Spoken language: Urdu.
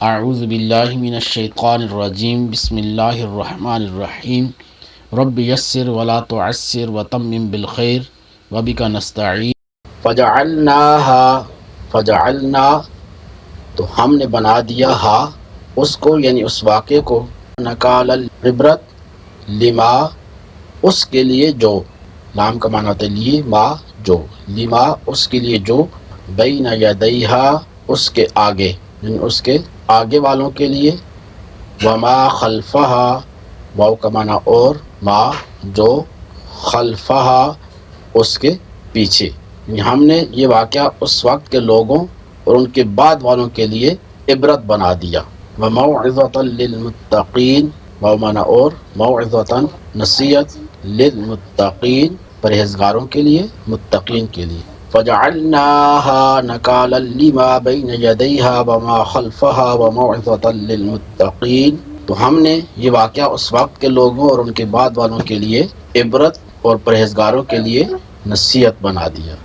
اعوذ باللہ من الشیطان الرجیم بسم اللہ الرحمن الرحیم رب یسر ولا تعسر وتمم بالخیر وبک نستعین فجعلنا تو ہم نے بنا دیا اس کو یعنی اس واقعے کو نکال العبرت لما اس کے لیے جو لام کا معنی ہوتا ہے لیے ما جو لما اس کے لیے جو بین یدیہا اس کے آگے یعنی اس کے آگے والوں کے لیے وما خلفہا واو کا معنی اور ما جو خلفہا اس کے پیچھے یعنی ہم نے یہ واقعہ اس وقت کے لوگوں اور ان کے بعد والوں کے لیے عبرت بنا دیا وموعظۃ للمتقین واو معنی اور موعظۃ نصیحت للمتقین پرہیزگاروں کے لیے متقین کے لیے فجعلناها نکالا لما بین یدیہا وما خلفہا وموعظۃ للمتقین تو ہم نے یہ واقعہ اس وقت کے لوگوں اور ان کے بعد والوں کے لیے عبرت اور پرہیزگاروں کے لیے نصیحت بنا دیا۔